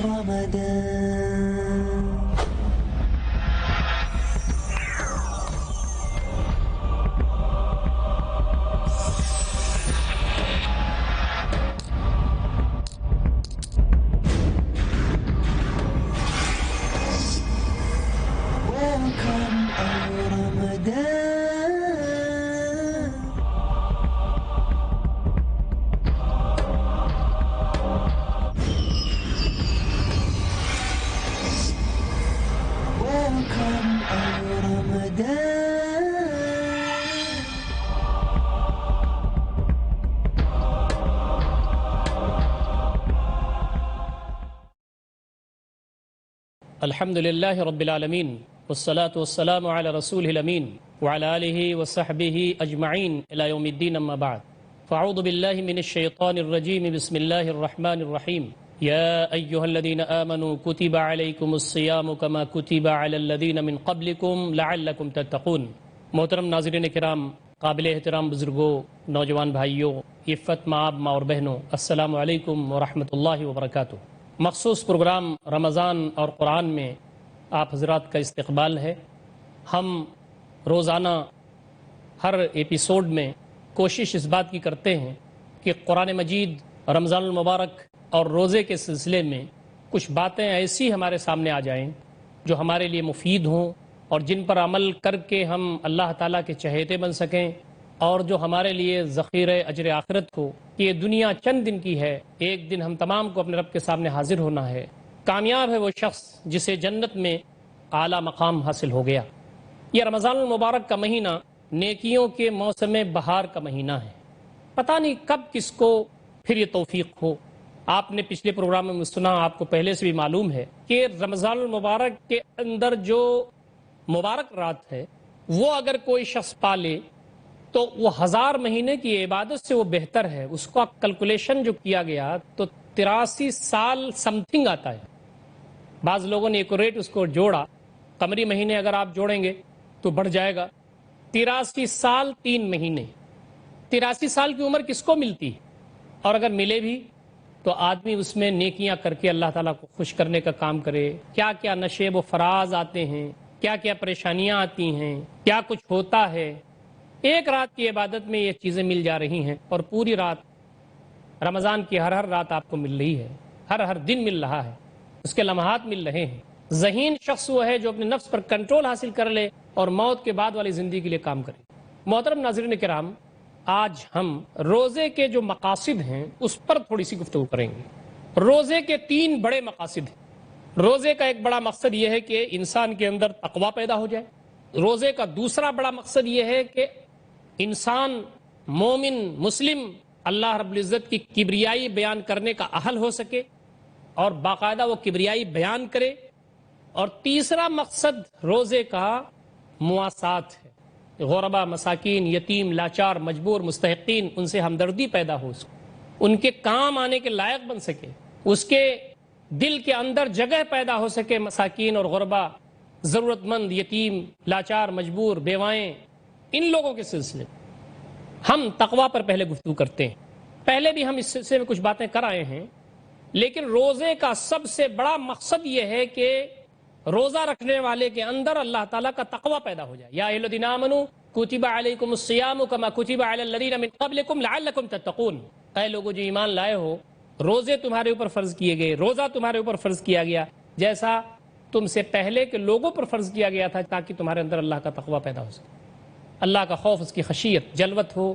رمضان Welcome, oh Ramadan. Welcome, oh Ramadan. الحمد لله رب العالمين والصلاة والسلام على رسوله الأمين وعلى آله وصحبه أجمعين إلى يوم الدين أما بعد فأعوذ بالله من الشيطان الرجيم بسم الله الرحمن الرحيم يا أيها الذين آمنوا كتب عليكم الصيام كما كتب على الذين من قبلكم لعلكم تتقون محترم ناظرین کرام، قابل احترام بزرگوں، نوجوان بھائیوں، عفت مآب ماں اور بہنوں، السلام علیکم ورحمۃ اللہ وبرکاتہ۔ مخصوص پروگرام رمضان اور قرآن میں آپ حضرات کا استقبال ہے۔ ہم روزانہ ہر ایپیسوڈ میں کوشش اس بات کی کرتے ہیں کہ قرآن مجید، رمضان المبارک اور روزے کے سلسلے میں کچھ باتیں ایسی ہمارے سامنے آ جائیں جو ہمارے لیے مفید ہوں اور جن پر عمل کر کے ہم اللہ تعالیٰ کے چہیتے بن سکیں، اور جو ہمارے لیے ذخیرہ اجر آخرت ہو کہ یہ دنیا چند دن کی ہے، ایک دن ہم تمام کو اپنے رب کے سامنے حاضر ہونا ہے۔ کامیاب ہے وہ شخص جسے جنت میں اعلیٰ مقام حاصل ہو گیا۔ یہ رمضان المبارک کا مہینہ نیکیوں کے موسم بہار کا مہینہ ہے۔ پتہ نہیں کب کس کو پھر یہ توفیق ہو۔ آپ نے پچھلے پروگرام میں سنا، آپ کو پہلے سے بھی معلوم ہے کہ رمضان المبارک کے اندر جو مبارک رات ہے وہ اگر کوئی شخص پالے تو وہ 1000 مہینے کی عبادت سے وہ بہتر ہے۔ اس کا کیلکولیشن جو کیا گیا تو 83 سال سم تھنگ آتا ہے۔ بعض لوگوں نے ایکوریٹ اس کو جوڑا، قمری مہینے اگر آپ جوڑیں گے تو بڑھ جائے گا 83 سال 3 مہینے۔ 83 سال کی عمر کس کو ملتی ہے؟ اور اگر ملے بھی تو آدمی اس میں نیکیاں کر کے اللہ تعالیٰ کو خوش کرنے کا کام کرے۔ کیا کیا نشیب و فراز آتے ہیں، کیا کیا پریشانیاں آتی ہیں، کیا کچھ ہوتا ہے۔ ایک رات کی عبادت میں یہ چیزیں مل جا رہی ہیں، اور پوری رات رمضان کی ہر رات آپ کو مل رہی ہے، ہر دن مل رہا ہے، اس کے لمحات مل رہے ہیں۔ ذہین شخص وہ ہے جو اپنے نفس پر کنٹرول حاصل کر لے اور موت کے بعد والی زندگی کے لیے کام کرے۔ محترم ناظرین کرام، آج ہم روزے کے جو مقاصد ہیں اس پر تھوڑی سی گفتگو کریں گے۔ روزے کے 3 بڑے مقاصد ہیں۔ روزے کا ایک بڑا مقصد یہ ہے کہ انسان کے اندر تقویٰ پیدا ہو جائے۔ روزے کا دوسرا بڑا مقصد یہ ہے کہ انسان مومن مسلم اللہ رب العزت کی کبریائی بیان کرنے کا اہل ہو سکے اور باقاعدہ وہ کبریائی بیان کرے۔ اور تیسرا مقصد روزے کا مواسات ہے، غربا، مساکین، یتیم، لاچار، مجبور، مستحقین، ان سے ہمدردی پیدا ہو سکے، ان کے کام آنے کے لائق بن سکے، اس کے دل کے اندر جگہ پیدا ہو سکے۔ مساکین اور غربا، ضرورت مند، یتیم، لاچار، مجبور، بیوائیں، ان لوگوں کے سلسلے ہم تقویٰ پر پہلے گفتگو کرتے ہیں۔ پہلے بھی ہم اس سلسلے میں کچھ باتیں کر آئے ہیں، لیکن روزے کا سب سے بڑا مقصد یہ ہے کہ روزہ رکھنے والے کے اندر اللہ تعالیٰ کا تقویٰ پیدا ہو جائے۔ یا ایھا الذین آمنوا کتب علیکم الصیام کما کتب علی الذین من قبلکم لعلکم تتقون۔ اے لوگوں جو ایمان لائے ہو، روزے تمہارے اوپر فرض کیے گئے، روزہ تمہارے اوپر فرض کیا گیا جیسا تم سے پہلے کے لوگوں پر فرض کیا گیا تھا، تاکہ تمہارے اندر اللہ کا تقویٰ پیدا ہو سکے۔ اللہ کا خوف، اس کی خشیت، جلوت ہو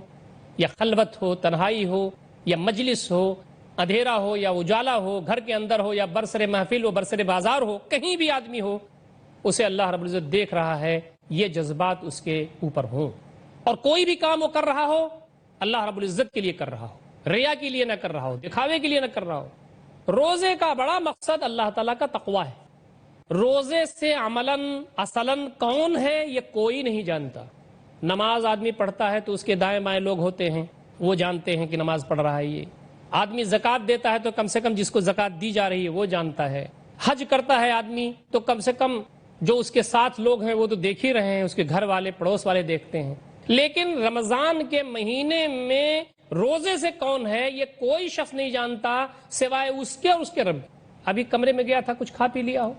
یا خلوت ہو، تنہائی ہو یا مجلس ہو، اندھیرا ہو یا اجالا ہو، گھر کے اندر ہو یا برسر محفل ہو، برسر بازار ہو، کہیں بھی آدمی ہو، اسے اللہ رب العزت دیکھ رہا ہے، یہ جذبات اس کے اوپر ہوں۔ اور کوئی بھی کام وہ کر رہا ہو اللہ رب العزت کے لیے کر رہا ہو، ریا کے لیے نہ کر رہا ہو، دکھاوے کے لیے نہ کر رہا ہو۔ روزے کا بڑا مقصد اللہ تعالیٰ کا تقویٰ ہے۔ روزے سے عملاً اصلاً کون ہے یہ کوئی نہیں جانتا۔ نماز آدمی پڑھتا ہے تو اس کے دائیں بائیں لوگ ہوتے ہیں، وہ جانتے ہیں کہ نماز پڑھ رہا ہے۔ یہ آدمی زکوٰۃ دیتا ہے تو کم سے کم جس کو زکوٰۃ دی جا رہی ہے وہ جانتا ہے۔ حج کرتا ہے آدمی تو کم سے کم جو اس کے ساتھ لوگ ہیں وہ تو دیکھ ہی رہے ہیں، اس کے گھر والے پڑوس والے دیکھتے ہیں۔ لیکن رمضان کے مہینے میں روزے سے کون ہے یہ کوئی شخص نہیں جانتا سوائے اس کے اور اس کے رب۔ ابھی کمرے میں گیا تھا کچھ کھا پی لیا ہو.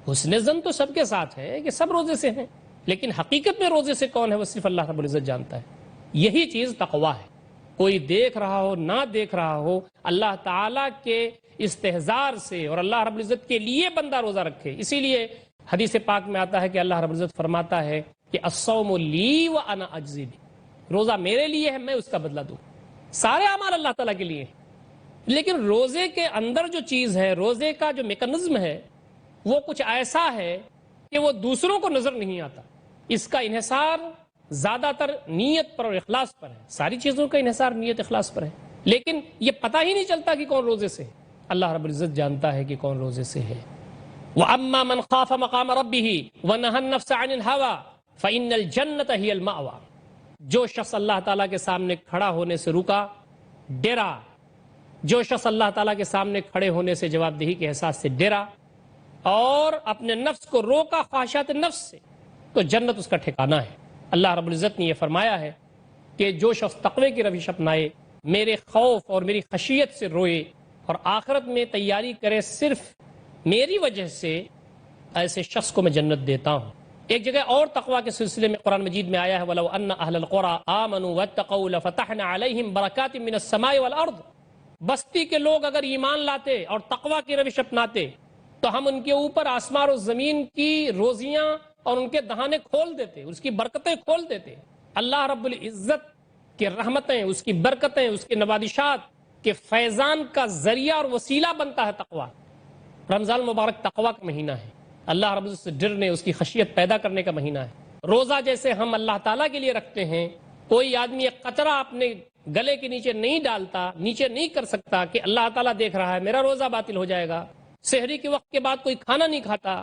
حسن زن تو سب کے ساتھ ہے کہ سب روزے سے ہیں، لیکن حقیقت میں روزے سے کون ہے وہ صرف اللہ رب العزت جانتا ہے. یہی چیز تقویٰ ہے. کوئی دیکھ رہا ہو نہ دیکھ رہا ہو، اللہ تعالیٰ کے استحضار سے اور اللہ رب العزت کے لیے بندہ روزہ رکھے. اسی لیے حدیث پاک میں آتا ہے کہ اللہ رب العزت فرماتا ہے کہ الصوم لی وانا اجزی بہ، روزہ میرے لیے ہے، میں اس کا بدلہ دوں. سارے اعمال اللہ تعالیٰ کے لیے ہیں، لیکن روزے کے اندر جو چیز ہے، روزے کا جو میکانزم ہے، وہ کچھ ایسا ہے کہ وہ دوسروں کو نظر نہیں آتا. اس کا انحصار زیادہ تر نیت پر اور اخلاص پر ہے. ساری چیزوں کا انحصار نیت اخلاص پر ہے، لیکن یہ پتہ ہی نہیں چلتا کہ کون روزے سے ہے. اللہ رب العزت جانتا ہے کہ کون روزے سے ہے. وَأَمَّا مَنْ خَافَ مَقَامَ رَبِّهِ وَنَهَى النَّفْسَ عَنِ الْهَوَىٰ فَإِنَّ الْجَنَّةَ هِيَ الْمَأْوَىٰ. جو شخص اللہ تعالیٰ کے سامنے کھڑا ہونے سے رکا، ڈرا، جو شخص اللہ تعالیٰ کے سامنے کھڑے ہونے سے جواب دہی کے احساس سے ڈرا اور اپنے نفس کو روکا خواہشات نفس سے، تو جنت اس کا ٹھکانہ ہے. اللہ رب العزت نے یہ فرمایا ہے کہ جو شخص تقوی کی روش اپنائے، میرے خوف اور میری خشیت سے روئے اور آخرت میں تیاری کرے صرف میری وجہ سے، ایسے شخص کو میں جنت دیتا ہوں. ایک جگہ اور تقوی کے سلسلے میں قرآن مجید میں آیا ہے وَلَوْ أَنَّ أَهْلَ الْقُرَىٰ آمَنُوا وَاتَّقَوْا لَفَتَحْنَا عَلَيْهِمْ بَرَكَاتٍ مِّنَ السَّمَاءِ وَالْأَرْضِ. بستی کے لوگ اگر ایمان لاتے اور تقوی کی روش اپناتے تو ہم ان کے اوپر آسمان و زمین کی روزیاں اور ان کے دہانے کھول دیتے، اس کی برکتیں کھول دیتے. اللہ رب العزت کی رحمتیں، اس کی برکتیں، اس کے نوادشات کے فیضان کا ذریعہ اور وسیلہ بنتا ہے تقوی. رمضان مبارک تقوی کا مہینہ ہے. اللہ رب العزت سے ڈرنے، اس کی خشیت پیدا کرنے کا مہینہ ہے. روزہ جیسے ہم اللہ تعالیٰ کے لیے رکھتے ہیں، کوئی آدمی ایک قطرہ اپنے گلے کے نیچے نہیں ڈالتا، نیچے نہیں کر سکتا کہ اللہ تعالیٰ دیکھ رہا ہے، میرا روزہ باطل ہو جائے گا. سحری کے وقت کے بعد کوئی کھانا نہیں کھاتا،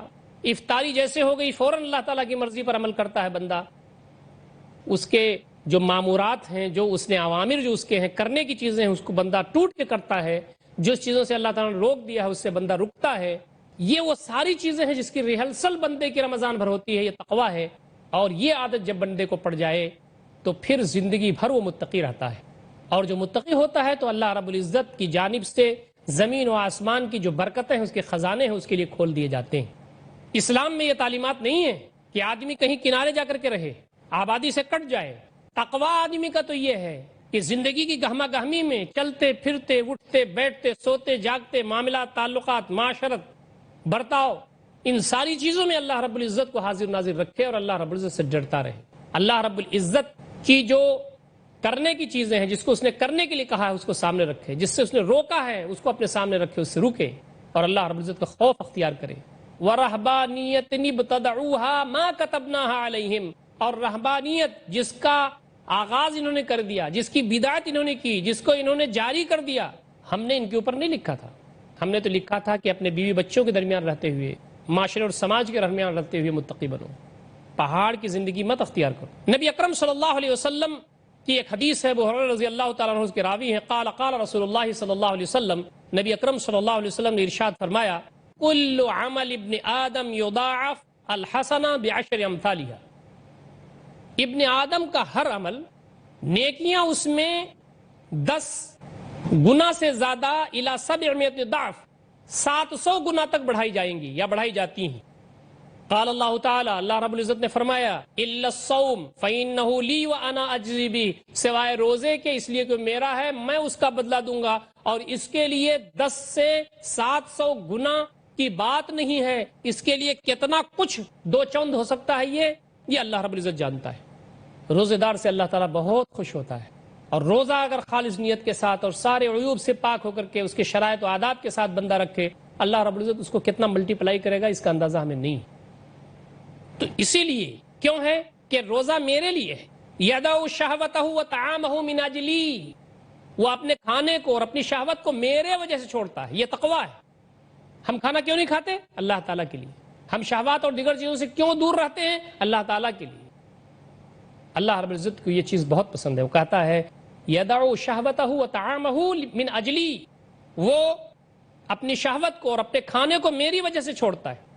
افطاری جیسے ہو گئی فوراً اللہ تعالیٰ کی مرضی پر عمل کرتا ہے بندہ. اس کے جو معمورات ہیں، جو اس نے عوامر جو اس کے ہیں، کرنے کی چیزیں ہیں، اس کو بندہ ٹوٹ کے کرتا ہے. جس چیزوں سے اللہ تعالیٰ نے روک دیا ہے اس سے بندہ رکتا ہے. یہ وہ ساری چیزیں ہیں جس کی ریہرسل بندے کی رمضان بھر ہوتی ہے. یہ تقوی ہے، اور یہ عادت جب بندے کو پڑ جائے تو پھر زندگی بھر وہ متقی رہتا ہے. اور جو متقی ہوتا ہے تو اللہ رب العزت کی جانب سے زمین و آسمان کی جو برکتیں ہیں، اس کے خزانے ہیں، اس کے لیے کھول دیے جاتے ہیں. اسلام میں یہ تعلیمات نہیں ہے کہ آدمی کہیں کنارے جا کر کے رہے، آبادی سے کٹ جائے. تقوی آدمی کا تو یہ ہے کہ زندگی کی گہما گہمی میں چلتے پھرتے، اٹھتے بیٹھتے، سوتے جاگتے، معاملات، تعلقات، معاشرت، برتاؤ، ان ساری چیزوں میں اللہ رب العزت کو حاضر ناظر رکھے اور اللہ رب العزت سے ڈرتا رہے. اللہ رب العزت کی جو کرنے کی چیزیں ہیں، جس کو اس نے کرنے کے لیے کہا ہے، اس کو سامنے رکھے. جس سے اس نے روکا ہے اس کو اپنے سامنے رکھے، اس سے روکے اور اللہ رب العزت کا خوف اختیار کرے. وَرَهْبَانِيَّةٍ ابْتَدَعُوهَا مَا كَتَبْنَاهَا عَلَيْهِمْ. اور رہبانیت جس کا آغاز انہوں نے کر دیا، جس کی بدعت انہوں نے کی، جس کو انہوں نے جاری کر دیا، ہم نے ان کے اوپر نہیں لکھا تھا. ہم نے تو لکھا تھا کہ اپنے بیوی بچوں کے درمیان رہتے ہوئے، معاشرے اور سماج کے درمیان رہتے ہوئے متقی بنو، پہاڑ کی زندگی مت اختیار کرو. نبی اکرم صلی اللہ علیہ وسلم کی ایک حدیث ہے، ابو ہریرہ رضی اللہ تعالیٰ عنہ کے راوی ہیں، قال قال رسول اللہ صلی اللہ علیہ وسلم. نبی اکرم صلی اللہ علیہ وسلم نے ارشاد فرمایا، کل عمل ابن آدم یضاعف الحسنہ بعشر امثالها. ابن آدم کا ہر عمل، نیکیاں اس میں 10 گنا سے زیادہ الی 700 ضعف، 700 گنا تک بڑھائی جائیں گی یا بڑھائی جاتی ہیں. قال اللہ تعالیٰ، اللہ رب العزت نے فرمایا، الا الصوم فانہ لی وانا اجزی بہ. سوائے روزے کے، اس لیے کہ میرا ہے، میں اس کا بدلہ دوں گا. اور اس کے لیے 10 سے 700 گنا کی بات نہیں ہے. اس کے لیے کتنا کچھ دو چند ہو سکتا ہے، یہ اللہ رب العزت جانتا ہے. روزے دار سے اللہ تعالیٰ بہت خوش ہوتا ہے. اور روزہ اگر خالص نیت کے ساتھ اور سارے عیوب سے پاک ہو کر کے اس کے شرائط و آداب کے ساتھ بندہ رکھے، اللہ رب العزت اس کو کتنا ملٹی پلائی کرے گا، اس کا اندازہ ہمیں نہیں. تو اسی لیے کیوں ہے کہ روزہ میرے لیے ہے. یدع شہوتہ وطعامہ من اجلی. وہ اپنے کھانے کو اور اپنی شہوت کو میرے وجہ سے چھوڑتا ہے. یہ تقویٰ ہے. ہم کھانا کیوں نہیں کھاتے؟ اللہ تعالیٰ کے لیے. ہم شہوات اور دیگر چیزوں سے کیوں دور رہتے ہیں؟ اللہ تعالیٰ کے لیے. اللہ رب العزت کو یہ چیز بہت پسند ہے. وہ کہتا ہے یدع شہوتہ وطعامہ من اجلی. وہ اپنی شہوت کو اور اپنے کھانے کو میری وجہ سے چھوڑتا ہے.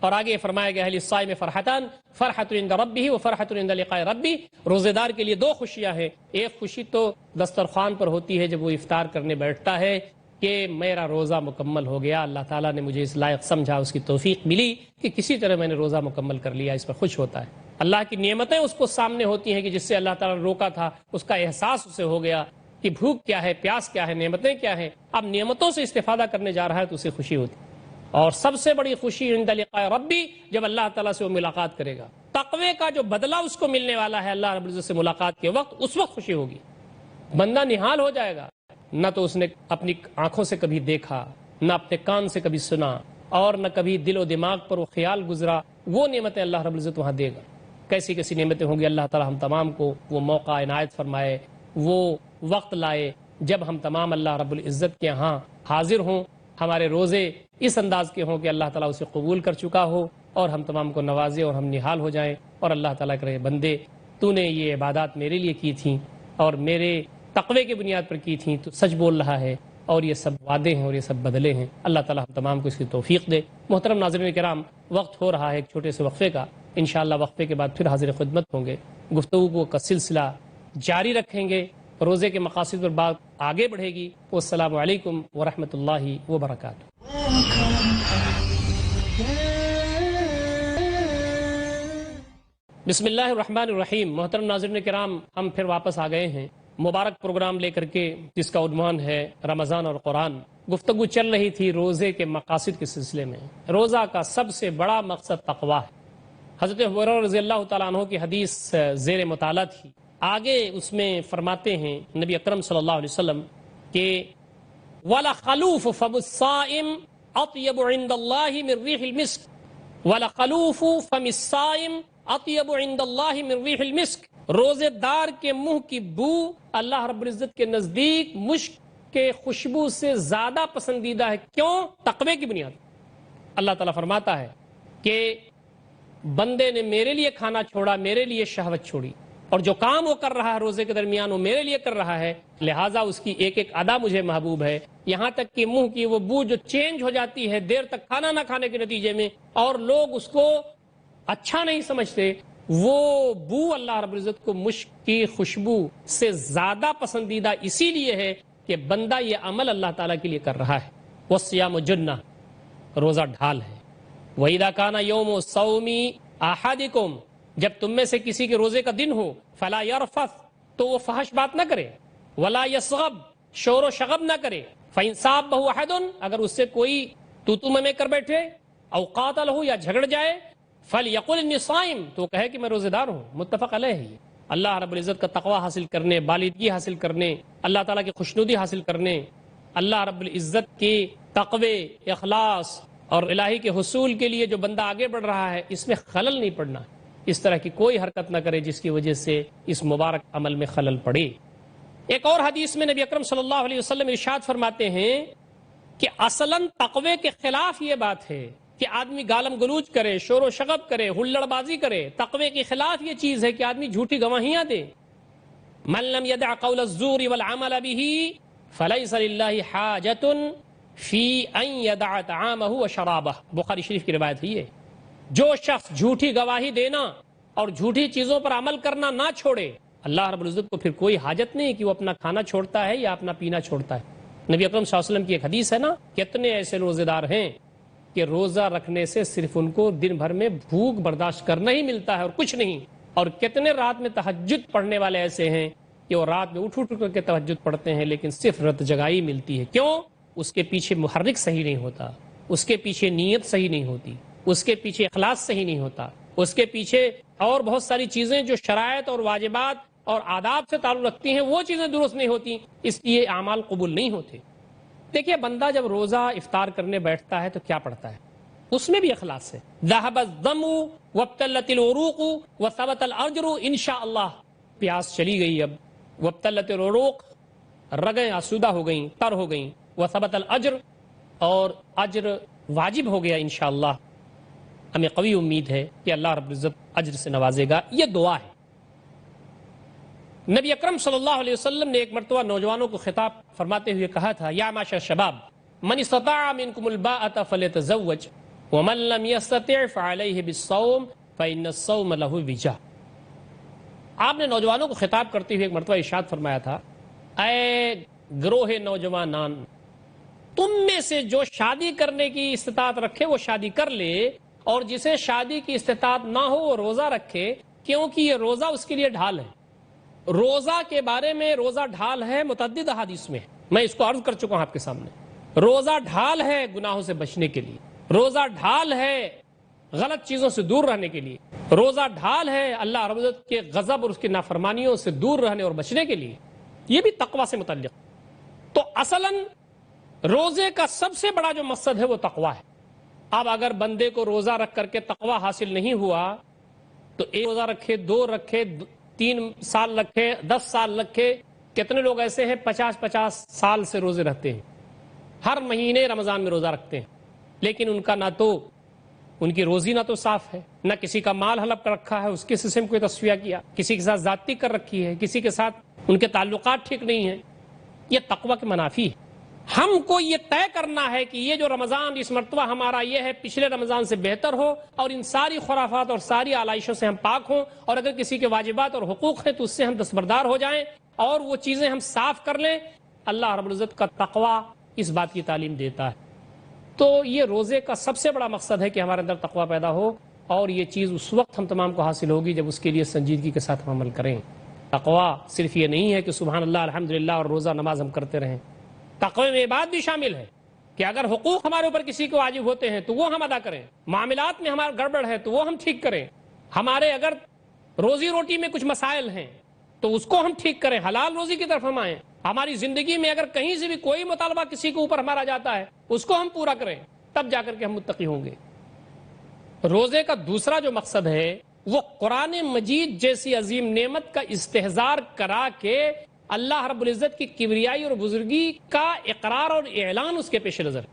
اور آگے فرمایا گیا ہے للصائم فرحتان، فرحۃ عند ربہ وفرحۃ عند لقاء ربہ. روزے دار کے لیے 2 خوشیاں ہیں. ایک خوشی تو دسترخوان پر ہوتی ہے جب وہ افطار کرنے بیٹھتا ہے، کہ میرا روزہ مکمل ہو گیا، اللہ تعالیٰ نے مجھے اس لائق سمجھا، اس کی توفیق ملی کہ کسی طرح میں نے روزہ مکمل کر لیا، اس پر خوش ہوتا ہے۔ اللہ کی نعمتیں اس کو سامنے ہوتی ہیں کہ جس سے اللہ تعالیٰ نے روکا تھا، اس کا احساس اسے ہو گیا کہ بھوک کیا ہے، پیاس کیا ہے، نعمتیں کیا ہیں، اب نعمتوں سے استفادہ کرنے جا رہا ہے تو اسے خوشی ہوتی ہے۔ اور سب سے بڑی خوشی عند لقاء ربی، جب اللہ تعالیٰ سے وہ ملاقات کرے گا، تقوی کا جو بدلہ اس کو ملنے والا ہے اللہ رب العزت سے ملاقات کے وقت، اس وقت خوشی ہوگی۔ بندہ نہال ہو جائے گا، نہ تو اس نے اپنی آنکھوں سے کبھی دیکھا، نہ اپنے کان سے کبھی سنا، اور نہ کبھی دل و دماغ پر وہ خیال گزرا، وہ نعمتیں اللہ رب العزت وہاں دے گا۔ کیسی کیسی نعمتیں ہوں گی، اللہ تعالیٰ ہم تمام کو وہ موقع عنایت فرمائے، وہ وقت لائے جب ہم تمام اللہ رب العزت کے ہاں حاضر ہوں، ہمارے روزے اس انداز کے ہوں کہ اللہ تعالیٰ اسے قبول کر چکا ہو، اور ہم تمام کو نوازے اور ہم نہال ہو جائیں، اور اللہ تعالیٰ کرے بندے تو نے یہ عبادات میرے لیے کی تھیں اور میرے تقوی کی بنیاد پر کی تھیں، تو سچ بول رہا ہے، اور یہ سب وعدے ہیں اور یہ سب بدلے ہیں۔ اللہ تعالیٰ ہم تمام کو اس کی توفیق دے۔ محترم ناظرین کرام، وقت ہو رہا ہے ایک چھوٹے سے وقفے کا، انشاءاللہ وقفے کے بعد پھر حاضر خدمت ہوں گے، گفتگو کا سلسلہ جاری رکھیں گے، روزے کے مقاصد پر بات آگے بڑھے گی۔ والسلام علیکم ورحمۃ اللہ وبرکاتہ۔ بسم اللہ الرحمن الرحیم۔ محترم ناظرین کرام، ہم پھر واپس آ گئے ہیں مبارک پروگرام لے کر کے، جس کا عنوان ہے رمضان اور قرآن۔ گفتگو چل رہی تھی روزے کے مقاصد کے سلسلے میں۔ روزہ کا سب سے بڑا مقصد تقویٰ ہے۔ حضرت ابو ہریرہ رضی اللہ تعالیٰ عنہ کی حدیث زیر مطالعہ تھی، آگے اس میں فرماتے ہیں نبی اکرم صلی اللہ علیہ وسلم کہ وَلَخَلُوفُ فَمُ الصَّائِمِ أَطْيَبُ عِنْدَ اللَّهِ مِنْ رِيحِ الْمِسْكِ وَلَخَلُوفُ فَمِ الصَّائِمِ أَطْيَبُ عِنْدَ اللَّهِ مِنْ رِيحِ الْمِسْكِ، روزے دار کے منہ کی بو اللہ رب العزت کے نزدیک مشک کے خوشبو سے زیادہ پسندیدہ ہے۔ کیوں؟ تقوی کی بنیاد۔ اللہ تعالیٰ فرماتا ہے کہ بندے نے میرے لیے کھانا چھوڑا، میرے لیے شہوت چھوڑی، اور جو کام وہ کر رہا ہے روزے کے درمیان وہ میرے لیے کر رہا ہے، لہٰذا اس کی ایک ایک ادا مجھے محبوب ہے، یہاں تک کہ منہ کی وہ بو جو چینج ہو جاتی ہے دیر تک کھانا نہ کھانے کے نتیجے میں، اور لوگ اس کو اچھا نہیں سمجھتے، وہ بو اللہ رب العزت کو مشک کی خوشبو سے زیادہ پسندیدہ اسی لیے ہے کہ بندہ یہ عمل اللہ تعالیٰ کے لیے کر رہا ہے۔ وَالصِّيَامُ جُنَّةٌ، روزہ ڈھال ہے۔ وَإِذَا كَانَ يَوْمُ الصَّوْمِ أَحَدِكُمْ، جب تم میں سے کسی کے روزے کا دن ہو، فَلَا يَرْفَثْ، تو وہ فحش بات نہ کرے، وَلَا يَصْغَبْ، شور و شغب نہ کرے، فَإِنْ صَابَهُ أَحَدٌ، اگر اس سے کوئی تو میں کر بیٹھے، أَوْ قَاتَلَهُ، یا جھگڑ جائے، فَلْيَقُلْ إِنِّي صَائِمٌ، تو کہے کہ میں روزے دار ہوں۔ متفق علیہ ہے۔ اللہ رب العزت کا تقوی حاصل کرنے، بالغی حاصل کرنے، اللہ تعالیٰ کی خوشنودی حاصل کرنے، اللہ رب العزت کی تقوی، اخلاص اور الہی کے حصول کے لیے جو بندہ آگے بڑھ رہا ہے، اس میں خلل نہیں پڑنا، اس طرح کی کوئی حرکت نہ کرے جس کی وجہ سے اس مبارک عمل میں خلل پڑے۔ ایک اور حدیث میں نبی اکرم صلی اللہ علیہ وسلم ارشاد فرماتے ہیں کہ اصلاً تقوی کے خلاف یہ بات ہے کہ آدمی گالم گلوچ کرے، شور و شغب کرے، ہلڑ بازی کرے۔ تقوی کے خلاف یہ چیز ہے کہ آدمی جھوٹی گواہیاں دے۔ من لم يدع قول الزور والعمل به فليس لله حاجة في ان يدع طعامه وشرابه، بخاری شریف کی روایت ہے یہ۔ جو شخص جھوٹی گواہی دینا اور جھوٹی چیزوں پر عمل کرنا نہ چھوڑے، اللہ رب العزت کو پھر کوئی حاجت نہیں کہ وہ اپنا کھانا چھوڑتا ہے یا اپنا پینا چھوڑتا ہے۔ نبی اکرم صلی اللہ علیہ وسلم کی ایک حدیث ہے نا، کتنے ایسے روزے دار ہیں کہ روزہ رکھنے سے صرف ان کو دن بھر میں بھوک برداشت کرنا ہی ملتا ہے اور کچھ نہیں، اور کتنے رات میں تہجد پڑھنے والے ایسے ہیں کہ وہ رات میں اٹھ کر کے تہجد پڑھتے ہیں لیکن صرف رت جگائی ملتی ہے۔ کیوں؟ اس کے پیچھے محرک صحیح نہیں ہوتا، اس کے پیچھے نیت صحیح نہیں ہوتی، اس کے پیچھے اخلاص صحیح نہیں ہوتا، اس کے پیچھے اور بہت ساری چیزیں جو شرائط اور واجبات اور آداب سے تعلق رکھتی ہیں وہ چیزیں درست نہیں ہوتی، اس لیے اعمال قبول نہیں ہوتے۔ دیکھیے بندہ جب روزہ افطار کرنے بیٹھتا ہے تو کیا پڑھتا ہے؟ اس میں بھی اخلاص ہے۔ ذهب الظمأ وابتلت العروق وثبت الاجر ان شاء اللہ، پیاس چلی گئی اب، وابتلت العروق، رگیں آسودہ ہو گئیں، تر ہو گئیں، وثبت الاجر، اور اجر واجب ہو گیا انشاءاللہ۔ ہمیں قوی امید ہے کہ اللہ رب العزت اجر سے نوازے گا۔ یہ دعا ہے۔ نبی اکرم صلی اللہ علیہ وسلم نے ایک مرتبہ نوجوانوں کو خطاب فرماتے ہوئے کہا تھا، یا معشر الشباب من استطاع منکم الباءۃ فلیتزوج ومن لم يستطع فعلیہ بالصوم فإن الصوم له وجاء۔ آپ نے نوجوانوں کو خطاب کرتے ہوئے ایک مرتبہ ارشاد فرمایا تھا، اے گروہ نوجوانان، تم میں سے جو شادی کرنے کی استطاعت رکھے وہ شادی کر لے، اور جسے شادی کی استطاعت نہ ہو وہ روزہ رکھے، کیونکہ یہ روزہ اس کے لیے ڈھال ہے۔ روزہ کے بارے میں روزہ ڈھال ہے، متعدد احادیث میں میں اس کو عرض کر چکا ہوں آپ کے سامنے۔ روزہ ڈھال ہے گناہوں سے بچنے کے لیے، روزہ ڈھال ہے غلط چیزوں سے دور رہنے کے لیے، روزہ ڈھال ہے اللہ رب العزت کے غضب اور اس کی نافرمانیوں سے دور رہنے اور بچنے کے لیے، یہ بھی تقوی سے متعلق۔ تو اصلاً روزے کا سب سے بڑا جو مقصد ہے وہ تقوی ہے۔ اب اگر بندے کو روزہ رکھ کر کے تقوی حاصل نہیں ہوا تو ایک روزہ رکھے، 2 رکھے، 3 سال رکھے، 10 سال رکھے۔ کتنے لوگ ایسے ہیں 50 سال سے روزے رکھتے ہیں، ہر مہینے رمضان میں روزہ رکھتے ہیں، لیکن ان کا نہ تو ان کی روزی نہ تو صاف ہے، نہ کسی کا مال ہڑپ کر رکھا ہے، اس کے سلسلے میں کوئی تصفیہ کیا، کسی کے ساتھ زیادتی کر رکھی ہے، کسی کے ساتھ ان کے تعلقات ٹھیک نہیں ہیں۔ یہ تقوی کے منافی ہے۔ ہم کو یہ طے کرنا ہے کہ یہ جو رمضان اس مرتبہ ہمارا یہ ہے پچھلے رمضان سے بہتر ہو، اور ان ساری خرافات اور ساری آلائشوں سے ہم پاک ہوں، اور اگر کسی کے واجبات اور حقوق ہیں تو اس سے ہم دستبردار ہو جائیں اور وہ چیزیں ہم صاف کر لیں۔ اللہ رب العزت کا تقوی اس بات کی تعلیم دیتا ہے۔ تو یہ روزے کا سب سے بڑا مقصد ہے کہ ہمارے اندر تقوی پیدا ہو، اور یہ چیز اس وقت ہم تمام کو حاصل ہوگی جب اس کے لیے سنجیدگی کے ساتھ ہم عمل کریں۔ تقوی صرف یہ نہیں ہے کہ سبحان اللہ الحمدللہ اور روزہ نماز ہم کرتے رہیں، تقوی میں یہ بات بھی شامل ہے کہ اگر حقوق ہمارے اوپر کسی کو واجب ہوتے ہیں تو وہ ہم ادا کریں، معاملات میں ہمارا گڑبڑ ہے تو وہ ہم ٹھیک کریں، ہمارے اگر روزی روٹی میں کچھ مسائل ہیں تو اس کو ہم ٹھیک کریں، حلال روزی کی طرف ہم آئیں، ہماری زندگی میں اگر کہیں سے بھی کوئی مطالبہ کسی کے اوپر ہمارا جاتا ہے اس کو ہم پورا کریں، تب جا کر کے ہم متقی ہوں گے۔ روزے کا دوسرا جو مقصد ہے وہ قرآن مجید جیسی عظیم نعمت کا استحضار کرا کے اللہ رب العزت کی کبریائی اور بزرگی کا اقرار اور اعلان اس کے پیش نظر۔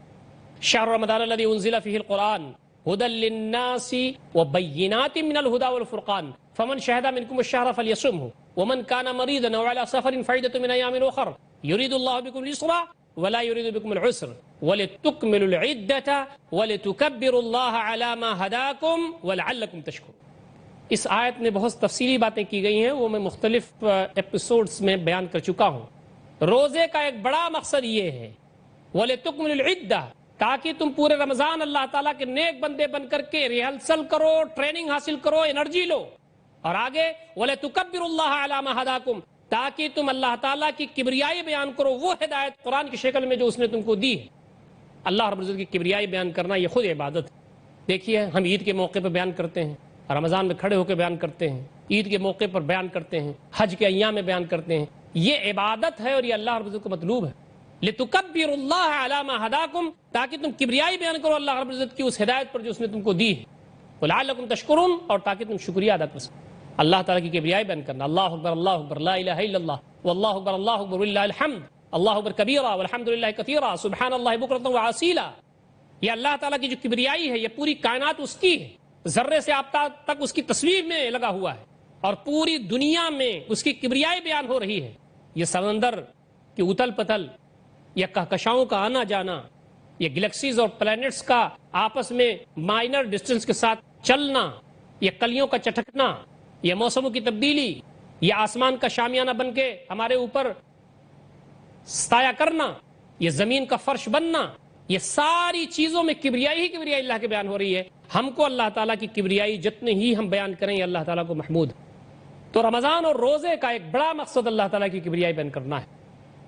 شہر رمضان الذی انزل فیہ القرآن ہدی للناس وبینات من الہدی والفرقان فمن شہد منکم الشہر فلیصمہ ومن کان مریضا او علی سفر فعدۃ من ایام اخر یرید اللہ بکم اليسر ولا يريد بكم العسر ولتكملوا العدة ولتكبروا الله على ما هداكم ولعلكم تشكرون۔ اس آیت میں بہت تفصیلی باتیں کی گئی ہیں، وہ میں مختلف ایپیسوڈز میں بیان کر چکا ہوں۔ روزے کا ایک بڑا مقصد یہ ہے وَلِتُكْمِلُوا الْعِدَّةَ، تاکہ تم پورے رمضان اللہ تعالیٰ کے نیک بندے بن کر کے ریہرسل کرو، ٹریننگ حاصل کرو، انرجی لو، اور آگے وَلِتُكَبِّرُوا اللَّهَ عَلَى مَا هَدَاكُمْ، تاکہ تم اللہ تعالیٰ کی کبریائی بیان کرو، وہ ہدایت قرآن کی شکل میں جو اس نے تم کو دی ہے۔ اللہ رب العزت کی کبریائی بیان کرنا یہ خود عبادت ہے۔ دیکھیے ہم عید کے موقع پہ بیان کرتے ہیں، رمضان میں کھڑے ہو کے بیان کرتے ہیں، عید کے موقع پر بیان کرتے ہیں، حج کے ایام میں بیان کرتے ہیں، یہ عبادت ہے اور یہ اللہ رب العزت کو مطلوب ہے۔ لِتُكَبِّرُوا اللَّهَ عَلَى مَا هَدَاكُمْ، تاکہ تم کبریائی بیان کرو اللہ رب العزت کی اس ہدایت پر جو اس نے تم کو دی ہے، وَلَعَلَّكُمْ تَشْكُرُونَ، اور تاکہ تم شکریہ ادا کر سکو۔ اللہ تعالیٰ کی کبریائی بیان کرنا، اللہ اکبر لا الہ الا اللہ واللہ اکبر وللہ الحمد، اللہ اکبر کبیرہ والحمد للہ کثیرہ سبحان اللہ بکرۃ وعصیلا۔ یہ اللہ تعالیٰ کی جو کبریائی ہے یہ پوری کائنات اس کی ہے، ذرے سے آفتاب تک اس کی تصویر میں لگا ہوا ہے، اور پوری دنیا میں اس کی کبریائی بیان ہو رہی ہے۔ یہ سمندر کی اتل پتل، یہ کہکشاؤں کا آنا جانا، یہ گلیکسیز اور پلانٹس کا آپس میں مائنر ڈسٹنس کے ساتھ چلنا، یہ کلیوں کا چٹکنا، یہ موسموں کی تبدیلی، یہ آسمان کا شامیانہ بن کے ہمارے اوپر سایہ کرنا، یہ زمین کا فرش بننا، یہ ساری چیزوں میں کبریائی ہی کبریائی اللہ کے بیان ہو رہی ہے۔ ہم کو اللہ تعالیٰ کی کبریائی جتنے ہی ہم بیان کریں یہ اللہ تعالیٰ کو محمود۔ تو رمضان اور روزے کا ایک بڑا مقصد اللہ تعالیٰ کی کبریائی بیان کرنا ہے۔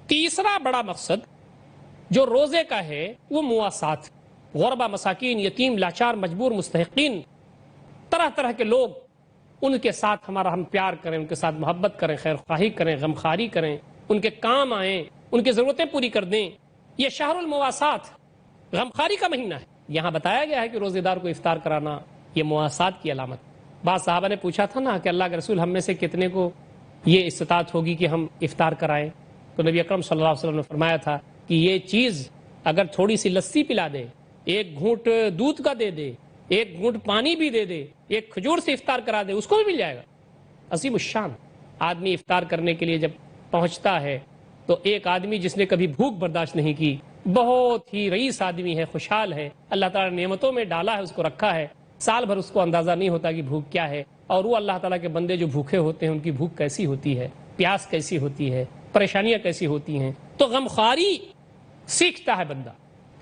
تیسرا بڑا مقصد جو روزے کا ہے وہ مواسات، غربا، مساکین، یتیم، لاچار، مجبور، مستحقین، طرح طرح کے لوگ، ان کے ساتھ ہمارا ہم پیار کریں، ان کے ساتھ محبت کریں، خیر خواہی کریں، غمخواری کریں، ان کے کام آئیں، ان کی ضرورتیں پوری کر دیں۔ یہ شہر المواسات، غمخواری کا مہینہ ہے۔ یہاں بتایا گیا ہے کہ روزے دار کو افطار کرانا یہ مواسات کی علامت۔ بعض صحابہ نے پوچھا تھا نا کہ اللہ کے رسول ہم میں سے کتنے کو یہ استطاعت ہوگی کہ ہم افطار کرائیں، تو نبی اکرم صلی اللہ علیہ وسلم نے فرمایا تھا کہ یہ چیز اگر تھوڑی سی لسی پلا دے، ایک گھونٹ دودھ کا دے دے، ایک گھونٹ پانی بھی دے دے، ایک کھجور سے افطار کرا دے، اس کو بھی مل جائے گا۔ عظیم الشان آدمی افطار کرنے کے لیے جب پہنچتا ہے تو ایک آدمی جس نے کبھی بھوک برداشت نہیں کی، بہت ہی رئیس آدمی ہے، خوشحال ہے، اللہ تعالیٰ نے نعمتوں میں ڈالا ہے، اس کو رکھا ہے، سال بھر اس کو اندازہ نہیں ہوتا کہ بھوک کیا ہے، اور وہ اللہ تعالیٰ کے بندے جو بھوکے ہوتے ہیں ان کی بھوک کیسی ہوتی ہے، پیاس کیسی ہوتی ہے، پریشانیاں کیسی ہوتی ہیں۔ تو غمخواری سیکھتا ہے بندہ،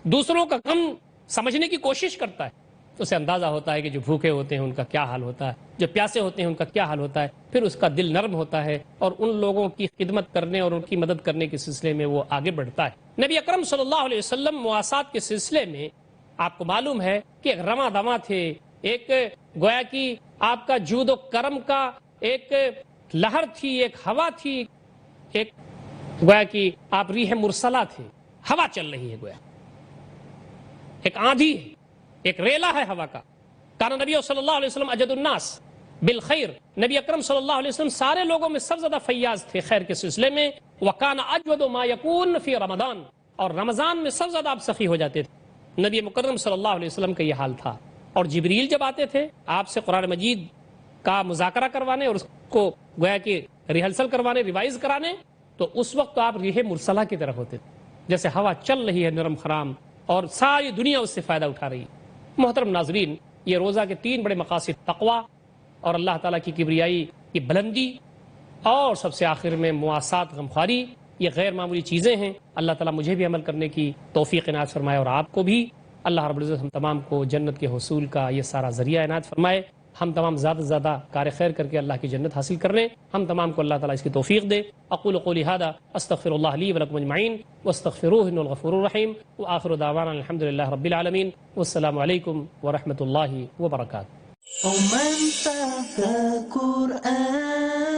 دوسروں کا غم سمجھنے کی کوشش کرتا ہے، تو اسے اندازہ ہوتا ہے کہ جو بھوکے ہوتے ہیں ان کا کیا حال ہوتا ہے، جو پیاسے ہوتے ہیں ان کا کیا حال ہوتا ہے، پھر اس کا دل نرم ہوتا ہے اور ان لوگوں کی خدمت کرنے اور ان کی مدد کرنے کے سلسلے میں وہ آگے بڑھتا ہے۔ نبی اکرم صلی اللہ علیہ وسلم مواسات کے سلسلے میں آپ کو معلوم ہے کہ ایک رواں دواں تھے، ایک گویا کہ آپ کا جود و کرم کا ایک لہر تھی، ایک ہوا تھی، ایک گویا کہ آپ ریح مرسلہ تھے، ہوا چل رہی ہے، گویا ایک آندھی ہے، ایک ریلا ہے ہوا کا۔ کان نبی صلی اللہ علیہ وسلم اجد الناس بالخیر، نبی اکرم صلی اللہ علیہ وسلم سارے لوگوں میں سب سے زیادہ فیاض تھے خیر کے سلسلے میں۔ وکان اجود ما یکون فی رمضان، اور رمضان میں سب سے زیادہ آپ سخی ہو جاتے تھے۔ نبی مکرم صلی اللہ علیہ وسلم کا یہ حال تھا، اور جبریل جب آتے تھے آپ سے قرآن مجید کا مذاکرہ کروانے اور اس کو گویا کہ ریہرسل کروانے، ریوائز کرانے، تو اس وقت تو آپ ریح مرسلہ کی طرح ہوتے تھے، جیسے ہوا چل رہی ہے نرم خرام اور ساری دنیا اس سے فائدہ اٹھا رہی ہے۔ محترم ناظرین، یہ روزہ کے 3 بڑے مقاصد، تقوی اور اللہ تعالیٰ کی کبریائی کی بلندی، اور سب سے آخر میں مواسات، غمخواری، یہ غیر معمولی چیزیں ہیں۔ اللہ تعالیٰ مجھے بھی عمل کرنے کی توفیق عنایت فرمائے اور آپ کو بھی۔ اللہ رب العزت ہم تمام کو جنت کے حصول کا یہ سارا ذریعہ عنایت فرمائے۔ ہم تمام زیادہ سے زیادہ کار خیر کر کے اللہ کی جنت حاصل کر لیں، ہم تمام کو اللہ تعالیٰ اس کی توفیق دے۔ اقول قولی ھذا استغفر اللہ لی ولکم اجمعین واستغفروہ انہ الغفور الرحیم، وآخر دعوانا الحمد للہ رب العالمین، والسلام علیکم ورحمۃ اللہ وبرکاتہ۔ ومن فهم القرآن